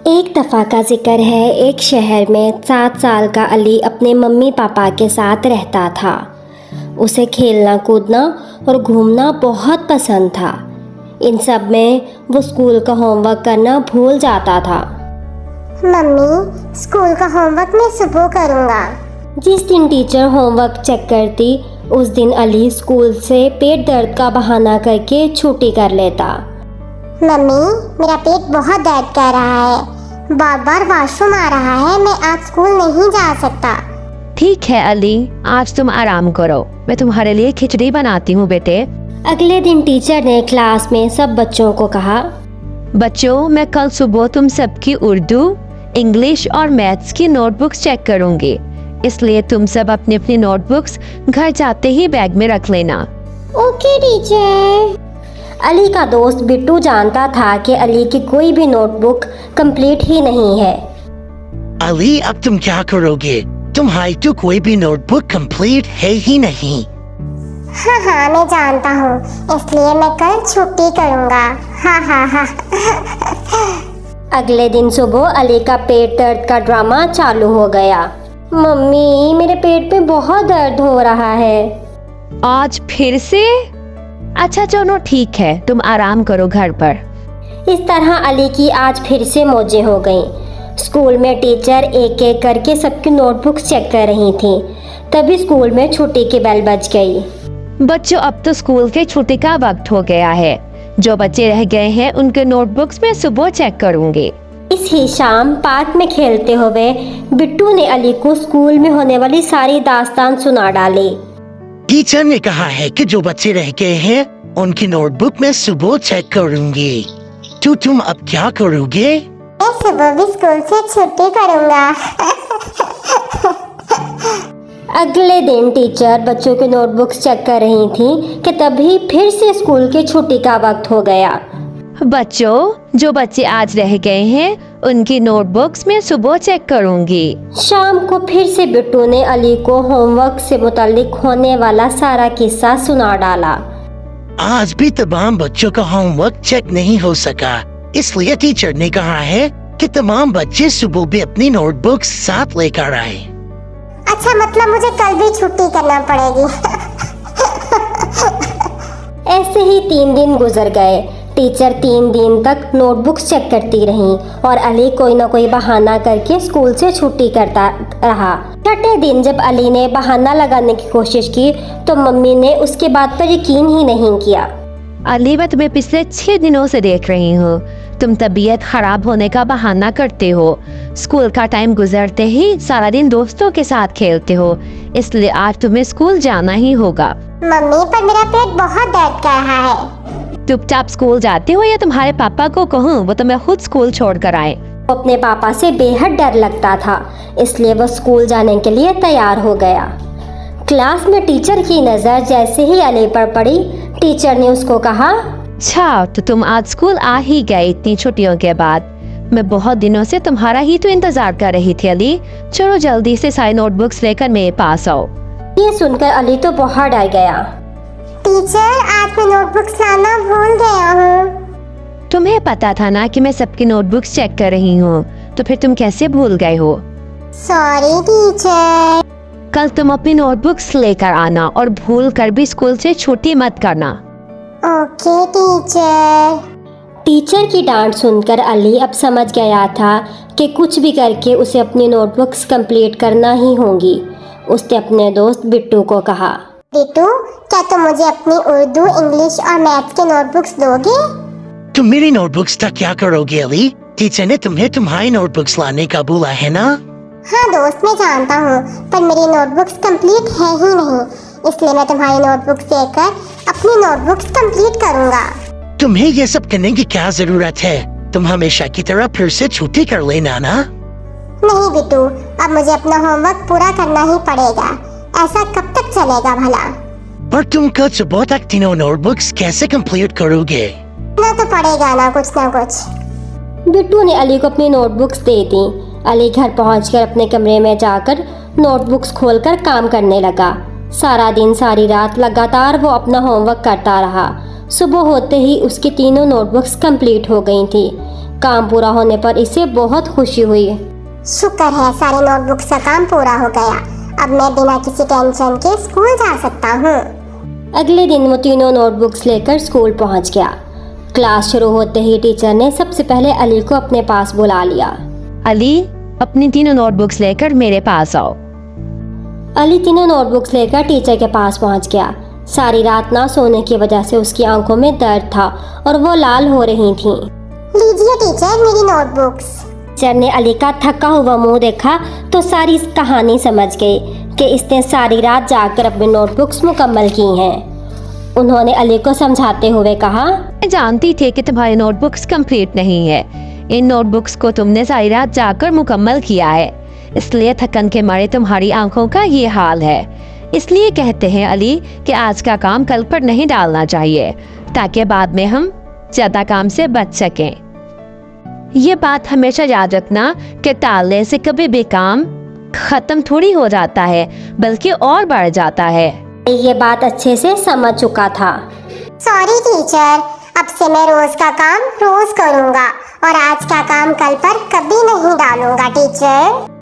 एक दफ़ा का जिक्र है, एक शहर में 7 साल का अली अपने मम्मी पापा के साथ रहता था। उसे खेलना कूदना और घूमना बहुत पसंद था। इन सब में वो स्कूल का होमवर्क करना भूल जाता था। मम्मी, स्कूल का होमवर्क मैं सुबह करूँगा। जिस दिन टीचर होमवर्क चेक करती उस दिन अली स्कूल से पेट दर्द का बहाना करके छुट्टी कर लेता। मम्मी, मेरा पेट बहुत दर्द कर रहा है, बार बार वॉशरूम आ रहा है, मैं आज स्कूल नहीं जा सकता। ठीक है अली, आज तुम आराम करो, मैं तुम्हारे लिए खिचड़ी बनाती हूँ बेटे। अगले दिन टीचर ने क्लास में सब बच्चों को कहा, बच्चों, मैं कल सुबह तुम सबकी उर्दू, इंग्लिश और मैथ्स की नोटबुक्स चेक करूँगी, इसलिए तुम सब अपनी अपनी नोटबुक्स घर जाते ही बैग में रख लेना। Okay teacher. अली का दोस्त बिट्टू जानता था कि अली की कोई भी नोटबुक कंप्लीट ही नहीं है। अली, अब तुम क्या करोगे? तुम्हारी तो कोई भी नोटबुक कंप्लीट है ही नहीं। हाँ, मैं जानता हूँ, इसलिए मैं कल छुट्टी करूँगा। हाँ। अगले दिन सुबह अली का पेट दर्द का ड्रामा चालू हो गया। मम्मी, मेरे पेट में बहुत दर्द हो रहा है। आज फिर से? अच्छा चलो ठीक है, तुम आराम करो घर पर। इस तरह अली की आज फिर से मौजें हो गईं। स्कूल में टीचर एक एक करके सबकी नोटबुक्स चेक कर रही थी। तभी स्कूल में छुट्टी की बेल बज गई। बच्चों, अब तो स्कूल के छुट्टी का वक्त हो गया है। जो बच्चे रह गए हैं उनके नोटबुक्स में सुबह चेक करूंगी। इस ही शाम पार्क में खेलते हुए बिट्टू ने अली को स्कूल में होने वाली सारी दास्तान सुना डाली। टीचर ने कहा है कि जो बच्चे रह गए हैं उनकी नोटबुक में सुबह चेक करूंगी। तो तुम अब क्या करोगे? मैं सुबह भी स्कूल से छुट्टी करूँगा। अगले दिन टीचर बच्चों की नोटबुक्स चेक कर रही थी कि तभी फिर से स्कूल की छुट्टी का वक्त हो गया। बच्चों, जो बच्चे आज रह गए हैं उनकी नोटबुक्स में सुबह चेक करूंगी। शाम को फिर से बिट्टू ने अली को होमवर्क से मुताल्लिक होने वाला सारा किस्सा सुना डाला। आज भी तमाम बच्चों का होमवर्क चेक नहीं हो सका, इसलिए टीचर ने कहा है कि तमाम बच्चे सुबह भी अपनी नोटबुक्स साथ लेकर आए। अच्छा, मतलब मुझे कल भी छुट्टी करना पड़ेगी। ऐसे ही 3 दिन गुजर गए। टीचर 3 दिन तक नोटबुक्स चेक करती रहीं और अली कोई ना कोई बहाना करके स्कूल से छुट्टी करता रहा। छठे दिन जब अली ने बहाना लगाने की कोशिश की तो मम्मी ने उसके बात पर यकीन ही नहीं किया। अली, मैं तुम्हें पिछले 6 दिनों से देख रही हूँ। तुम तबीयत खराब होने का बहाना करते हो। स्कूल का टाइम गुजरते ही सारा दिन दोस्तों के साथ खेलते हो, इसलिए आज तुम्हें स्कूल जाना ही होगा। मम्मी, पर मेरा पेट बहुत दर्द कर रहा है। चुपचाप स्कूल जाते हो या तुम्हारे पापा को कहूँ वो तुम्हें खुद स्कूल छोड़ कर आए। अपने पापा से बेहद डर लगता था, इसलिए वो स्कूल जाने के लिए तैयार हो गया। क्लास में टीचर की नज़र जैसे ही अली पर पड़ी, टीचर ने उसको कहा, अच्छा तो तुम आज स्कूल आ ही गए इतनी छुट्टियों के बाद। मैं बहुत दिनों से तुम्हारा ही तो इंतजार कर रही थी अली। चलो जल्दी से सारी नोटबुक्स लेकर मेरे पास आओ। ये सुनकर अली तो बहुत डर गया। टीचर, आज मैं नोटबुक्स लाना भूल गया हूँ। तुम्हें पता था ना कि मैं सबकी नोटबुक्स चेक कर रही हूँ, तो फिर तुम कैसे भूल गए हो? Sorry teacher. कल तुम अपनी नोटबुक्स लेकर आना और भूल कर भी स्कूल से छुट्टी मत करना। Okay teacher. टीचर की डांट सुनकर अली अब समझ गया था कि कुछ भी करके उसे अपनी नोटबुक्स कंप्लीट करना ही होंगी। उसने अपने दोस्त बिट्टू को कहा, बिट्टू, क्या तुम मुझे अपनी उर्दू, इंग्लिश और मैथ्स के नोटबुक्स दोगे? तुम मेरी नोटबुक्स का क्या करोगे अली? टीचर ने तुम्हें तुम्हारी नोटबुक्स लाने का बोला है ना? हाँ दोस्त, मैं जानता हूँ, पर मेरी नोटबुक्स कंप्लीट है ही नहीं, इसलिए मैं तुम्हारी नोटबुक्स देकर अपनी नोटबुक्स कंप्लीट करूँगा। तुम्हें ये सब करने की क्या जरूरत है? तुम हमेशा की तरह फिर से छुट्टी कर लेना ना। नहीं बिट्टू, अब मुझे अपना होमवर्क पूरा करना ही पड़ेगा। ऐसा कब तक चलेगा भला? पर तुम कल सुबह तक तीनों नोटबुक्स कैसे कंप्लीट करोगे? ना तो पड़ेगा ना कुछ। बिट्टू ने अली को अपनी नोटबुक्स दे दी। अली घर पहुंचकर अपने कमरे में जाकर नोटबुक्स खोलकर काम करने लगा। सारा दिन सारी रात लगातार वो अपना होमवर्क करता रहा। सुबह होते ही उसकी तीनों नोटबुक्स कंप्लीट हो गई थी। काम पूरा होने पर इसे बहुत खुशी हुई। शुक्र है सारे नोटबुक्स का काम पूरा हो गया। अब मैं बिना किसी टेंशन के स्कूल जा सकता हूँ। अगले दिन वो तीनों नोटबुक्स लेकर स्कूल पहुंच गया। क्लास शुरू होते ही टीचर ने सबसे पहले अली को अपने पास बुला लिया। अली, अपनी तीनों नोटबुक्स लेकर मेरे पास आओ। अली तीनों नोटबुक्स लेकर टीचर के पास पहुंच गया। सारी रात ना सोने की वजह से उसकी आंखों में दर्द था और वो लाल हो रही थीं। लीजिए टीचर मेरी नोटबुक्स। टीचर ने अली का थका हुआ मुंह देखा तो सारी कहानी समझ गई कि इसने सारी रात जाकर अपनी नोटबुक्स मुकम्मल की हैं। उन्होंने अली को समझाते हुए कहा, मैं जानती थी कि तुम्हारी नोटबुक्स कंप्लीट नहीं है। इन नोटबुक्स को तुमने सारी रात जाकर मुकम्मल किया है, इसलिए थकन के मारे तुम्हारी आंखों का ये हाल है। इसलिए कहते हैं अली कि आज का काम कल पर नहीं डालना चाहिए, ताकि बाद में हम ज्यादा काम से बच सकें। ये बात हमेशा याद रखना कि टालने से कभी भी काम खत्म थोड़ी हो जाता है, बल्कि और बढ़ जाता है। ये बात अच्छे से समझ चुका था। सॉरी टीचर, अब से मैं रोज का काम रोज करूँगा और आज का काम कल पर कभी नहीं डालूंगा टीचर।